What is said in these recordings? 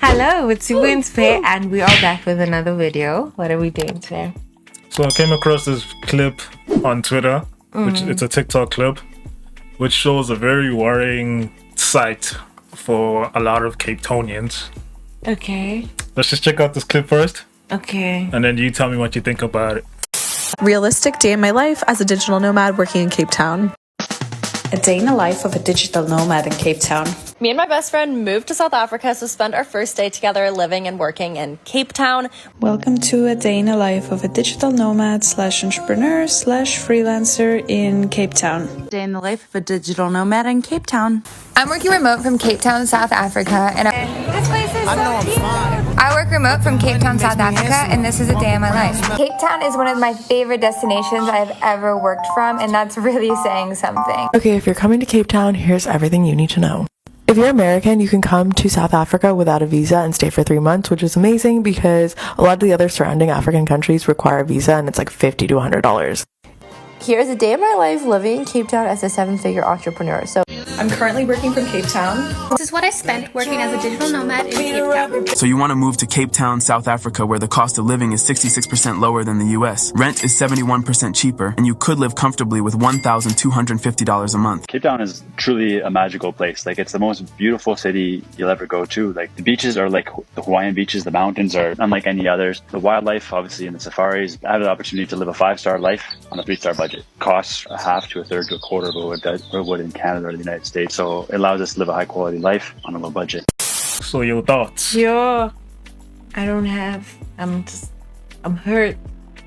Hello, it's INVADE and we are back with another video. What are we doing today? So I came across this clip on Twitter, which it's a TikTok clip, which shows a very worrying sight for a lot of Cape Townians. Okay. Let's just check out this clip first, Okay. and then you tell me what you think about it. Realistic day in my life as a digital nomad working in Cape Town. A day in the life of a digital nomad in Cape Town. Me and my best friend moved to South Africa to spend our first day together living and working in Cape Town. Welcome to a day in the life of a digital nomad / entrepreneur / freelancer in Cape Town. Day in the life of a digital nomad in Cape Town. I'm working remote from Cape Town, South Africa, and this place is so cute. I work remote from Cape Town, South Africa, and this is a day in my life. Cape Town is one of my favorite destinations I've ever worked from, and that's really saying something. Okay, if you're coming to Cape Town, here's everything you need to know. If you're American, you can come to South Africa without a visa and stay for 3 months, which is amazing because a lot of the other surrounding African countries require a visa and it's like $50 to $100. Here's a day of my life living in Cape Town as a 7-figure entrepreneur. So I'm currently working from Cape Town. This is what I spent working as a digital nomad in Cape Town. So you want to move to Cape Town, South Africa, where the cost of living is 66% lower than the US. Rent is 71% cheaper, and you could live comfortably with $1,250 a month. Cape Town is truly a magical place. Like, it's the most beautiful city you'll ever go to. Like, the beaches are like the Hawaiian beaches. The mountains are unlike any others. The wildlife, obviously, and the safaris. I have the opportunity to live a 5-star life on a 3-star budget. Costs a half to a third to a quarter of what it would in Canada or the United States. So it allows us to live a high quality life on a low budget. So your thoughts? I'm hurt.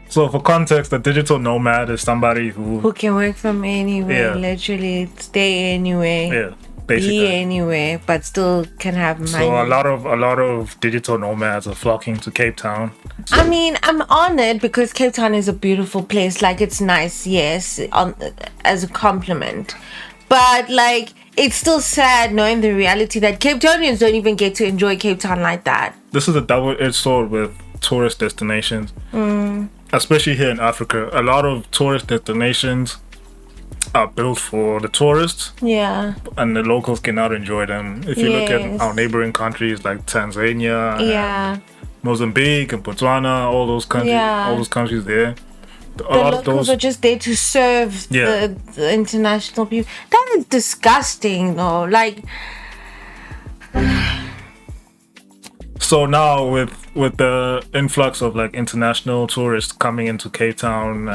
So for context, a digital nomad is somebody who can work from anywhere, literally stay anywhere. Basically. Be anywhere, but still can have money. So a lot of digital nomads are flocking to Cape Town. I mean, I'm honored because Cape Town is a beautiful place. Like, it's nice, yes, as a compliment. But like, it's still sad knowing the reality that Cape Townians don't even get to enjoy Cape Town like that. This is a double-edged sword with tourist destinations, especially here in Africa. A lot of tourist destinations are built for the tourists, and the locals cannot enjoy them. If you look at our neighboring countries like Tanzania, and Mozambique and Botswana, all those countries there, the locals are just there to serve the international people. That is disgusting, though. Like, so now with the influx of like international tourists coming into Cape Town,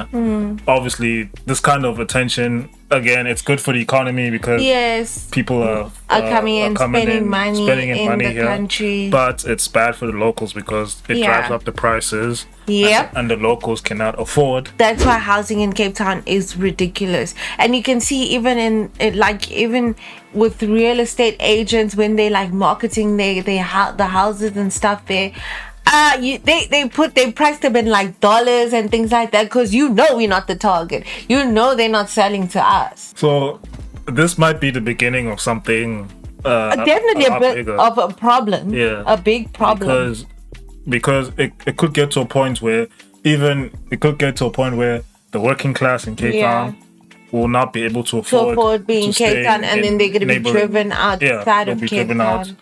obviously this kind of attention, again, it's good for the economy because people are coming in, spending money in the here, country. But it's bad for the locals because it drives up the prices. And the locals cannot afford. That's why housing in Cape Town is ridiculous. And you can see even even with real estate agents, when they like marketing the houses and stuff there, they price them in like dollars and things like that, because we're not the target. They're not selling to us. So this might be the beginning of something definitely a bit bigger. Of a problem. A big problem. Because it could get to a point where the working class in Cape Town will not be able to afford being Cape Town, and then they're going to be driven outside of Cape Town.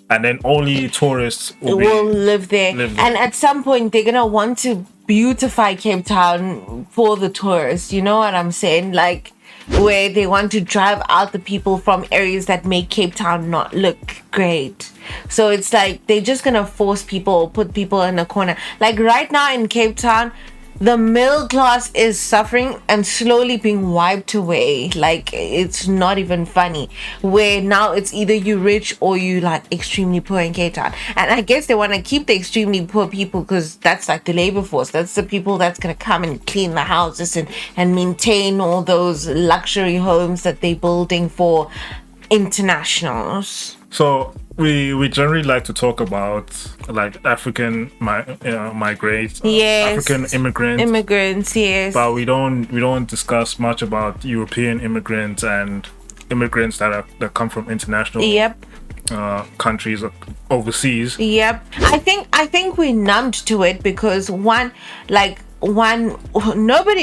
And then only tourists will live there. And at some point, they're going to want to beautify Cape Town for the tourists. You know what I'm saying? Like, where they want to drive out the people from areas that make Cape Town not look great. So it's like they're just going to put people in a corner. Like right now in Cape Town, the middle class is suffering and slowly being wiped away. Like, it's not even funny. Where now it's either you rich or you like extremely poor in Cape Town. And I guess they want to keep the extremely poor people because that's like the labor force. That's the people that's going to come and clean the houses and maintain all those luxury homes that they're building for internationals. So we generally like to talk about like African migrants, African immigrants, yes. But we don't discuss much about European immigrants and immigrants that come from international countries overseas. I think we're numbed to it because nobody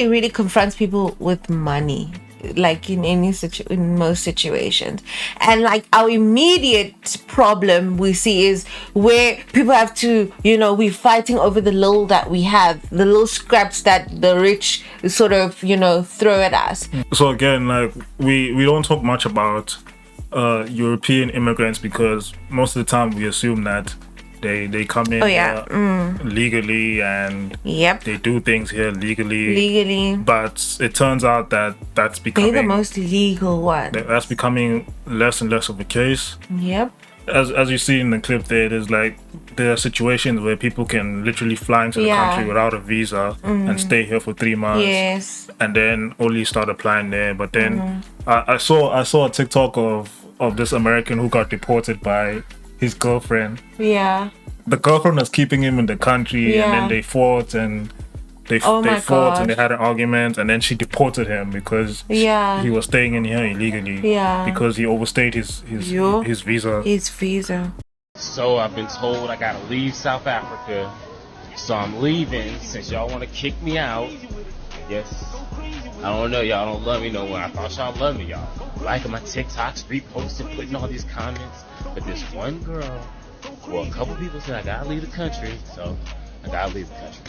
really confronts people with money. like in in most situations. And like our immediate problem we see is where people have to, we're fighting over the little that we have, the little scraps that the rich sort of, throw at us. So again, like we don't talk much about European immigrants because most of the time we assume that they come in here legally and they do things here legally. But it turns out that that's becoming... They're the most legal one. That's becoming less and less of a case. Yep. As you see in the clip there are situations where people can literally fly into the country without a visa and stay here for 3 months. Yes. And then only start applying there. But then I saw a TikTok of this American who got deported by his girlfriend. Yeah. The girlfriend was keeping him in the country and then they fought and they fought and they had an argument and then she deported him because he was staying in here illegally because he overstayed his visa. His visa. So I've been told I gotta leave South Africa. So I'm leaving since y'all wanna kick me out. Yes. I don't know, y'all don't love me no more. I thought y'all loved me, y'all. Liking my TikToks, reposting, putting all these comments. But this one girl, well, a couple people said I gotta leave the country, so I gotta leave the country.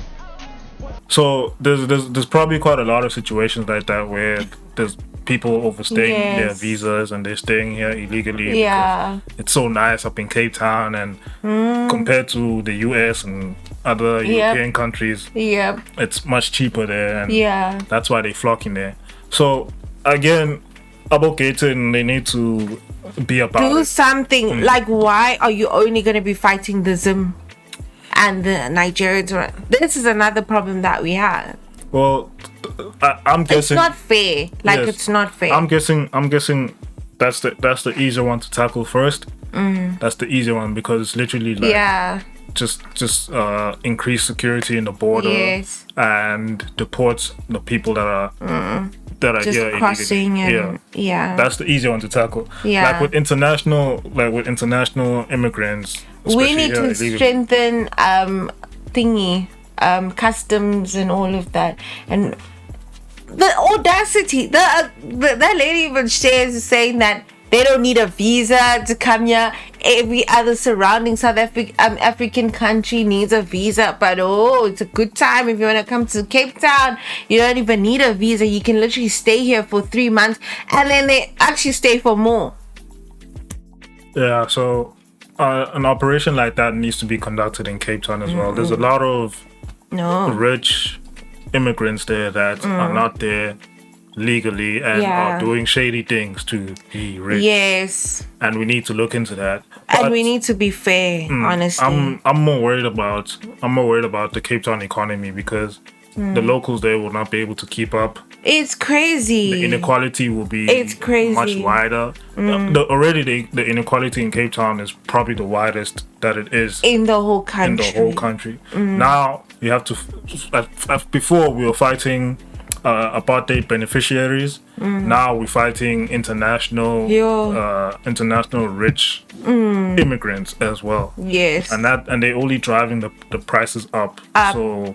So there's probably quite a lot of situations like that where there's people overstaying their visas and they're staying here illegally. Yeah. It's so nice up in Cape Town and compared to the US and other European countries, it's much cheaper there and that's why they flock in there. So again, Abogated, they need to be about do something. Like, why are you only going to be fighting the Zim and the Nigerians? This is another problem that we have. Well, I'm guessing it's not fair. Like, it's not fair. I'm guessing that's the easier one to tackle first. That's the easier one because it's literally like just increase security in the border and deport the people that are just here crossing illegally. That's the easy one to tackle. Like with international immigrants, we need to strengthen customs and all of that. And the audacity, that lady even saying that they don't need a visa to come here. Every other surrounding African country needs a visa, but it's a good time if you want to come to Cape Town. You don't even need a visa. You can literally stay here for 3 months, and then they actually stay for more. Yeah, so an operation like that needs to be conducted in Cape Town as well. There's a lot of rich immigrants there that are not there legally and are doing shady things to be rich. Yes. And we need to look into that. And we need to be fair, honestly. I'm more worried about the Cape Town economy because the locals there will not be able to keep up. It's crazy. The inequality will be much wider. The inequality in Cape Town is probably the widest that it is in the whole country. Now you have to before we were fighting apartheid beneficiaries. Now we're fighting international rich immigrants as well. Yes. And they're only driving the prices up. So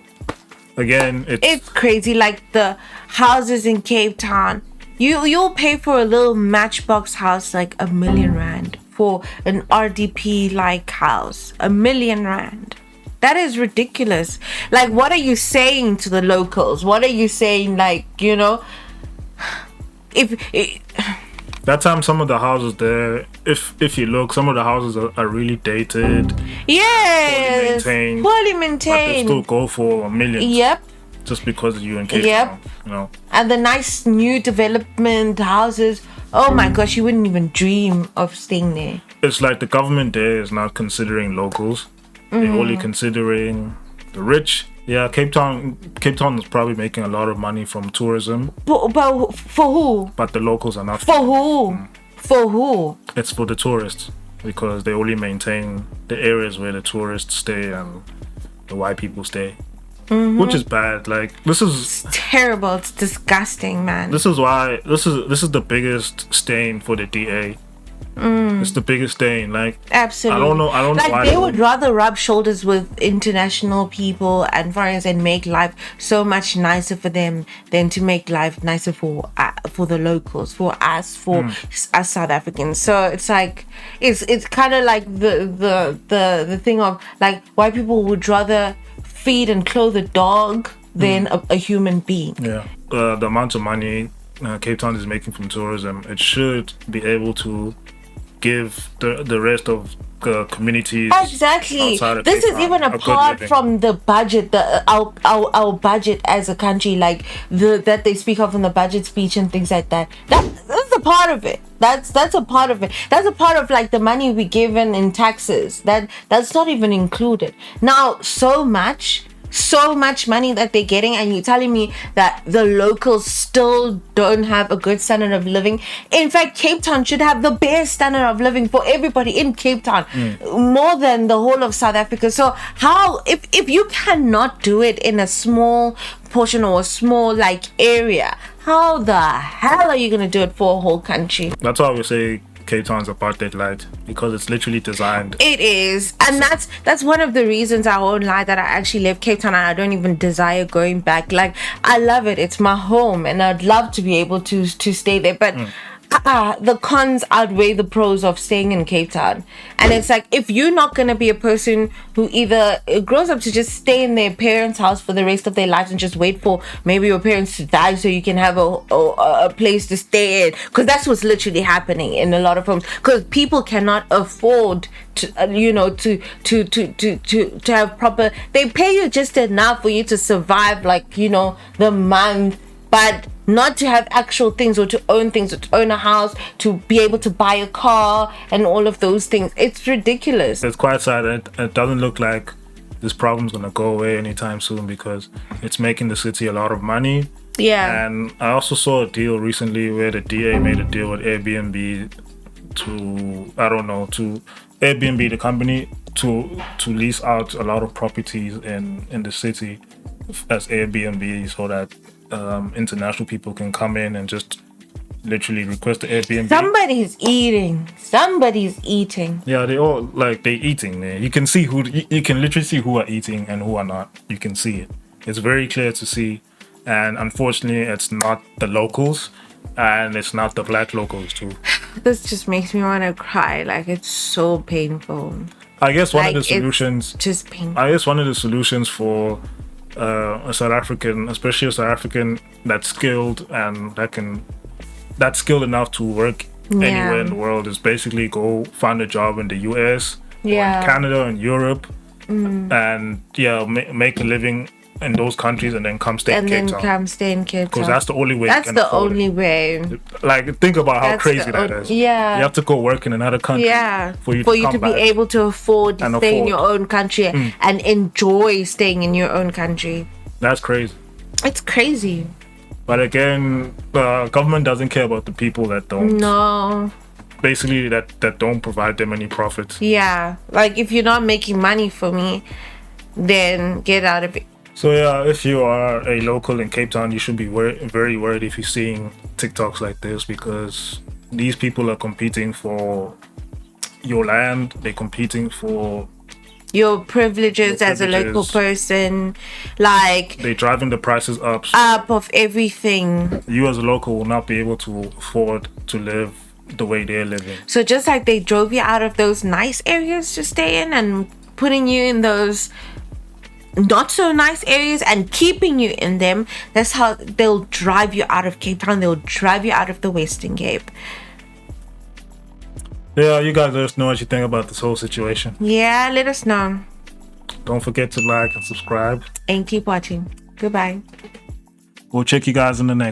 again, it's crazy. Like the houses in Cape Town, you'll pay for a little matchbox house like R1 million for an RDP like house. R1 million. That is ridiculous. Like, what are you saying to the locals? What are you saying? Like, that time some of the houses there, if you look, some of the houses are really dated. Yes. Poorly maintained. But they still go for $1 million. Yep. Just because you in Cape Town, And the nice new development houses. Oh my gosh, you wouldn't even dream of staying there. It's like the government there is not considering locals. They're only considering the rich. Yeah, Cape Town is probably making a lot of money from tourism. But for who? But the locals are not. For who? For who? It's for the tourists because they only maintain the areas where the tourists stay and the white people stay. Which is bad. Like this is terrible. It's disgusting, man. This is why this is the biggest stain for the DA It's the biggest thing. Like, absolutely. I don't know like why they would rather rub shoulders with international people and foreigners and make life so much nicer for them than to make life nicer for the locals, for us South Africans. So it's like it's kind of like the thing of like why people would rather feed and clothe a dog than a human being. Yeah, the amount of money Cape Town is making from tourism, it should be able to give the rest of the communities exactly. This is even apart from the budget, our budget as a country, like that they speak of in the budget speech and things like that. That's a part of it. That's a part of it. That's a part of like the money we given in taxes. That's not even included. Now, so much money that they're getting, and you're telling me that the locals still don't have a good standard of living. In fact, Cape Town should have the best standard of living for everybody in Cape Town, more than the whole of South Africa. So how, if you cannot do it in a small portion or a small like area, how the hell are you going to do it for a whole country? That's why we say Cape Town's apartheid light, because it's literally designed. It is, and that's one of the reasons I won't lie that I actually left Cape Town and I don't even desire going back. Like, I love it. It's my home and I'd love to be able to stay there, but the cons outweigh the pros of staying in Cape Town. And it's like, if you're not going to be a person who either grows up to just stay in their parents' house for the rest of their lives and just wait for maybe your parents to die so you can have a place to stay in, because that's what's literally happening in a lot of homes, because people cannot afford to to have proper, they pay you just enough for you to survive, like, the month, but not to have actual things or to own things or to own a house, to be able to buy a car and all of those things. It's ridiculous. It's quite sad. It doesn't look like this problem's going to go away anytime soon, because it's making the city a lot of money. Yeah. And I also saw a deal recently where the DA made a deal with Airbnb to Airbnb, the company, to lease out a lot of properties in the city as Airbnb, so that international people can come in and just literally request the Airbnb. Somebody's eating. Yeah, they eating there. You can see you can literally see who are eating and who are not. You can see it. It's very clear to see, and unfortunately, it's not the locals, and it's not the black locals too. This just makes me want to cry. Like, it's so painful. I guess one of the solutions, just painful. I guess one of the solutions for a South African, especially a South African that's skilled and that's skilled enough to work anywhere in the world, is basically go find a job in the US, or in Canada and Europe, and make a living in those countries, and then come stay in Cape Town. Because that's the only way. That's the only way. Like, think about how crazy that is. Yeah. You have to go work in another country. Yeah. For you to be able to afford to stay in your own country and enjoy staying in your own country. That's crazy. It's crazy. But again, the government doesn't care about the people that don't. No. Basically, that don't provide them any profits. Yeah. Like, if you're not making money for me, then get out of it. So yeah, if you are a local in Cape Town, you should be very worried if you're seeing TikToks like this, because these people are competing for your land. They're competing for your privileges as a local person. Like, they're driving the prices up of everything. You as a local will not be able to afford to live the way they're living. So just like they drove you out of those nice areas to stay in and putting you in those not so nice areas and keeping you in them, that's how they'll drive you out of Cape Town. They'll drive you out of the Western Cape. Yeah, you guys let us know what you think about this whole situation. Yeah, let us know. Don't forget to like and subscribe. And keep watching. Goodbye. We'll check you guys in the next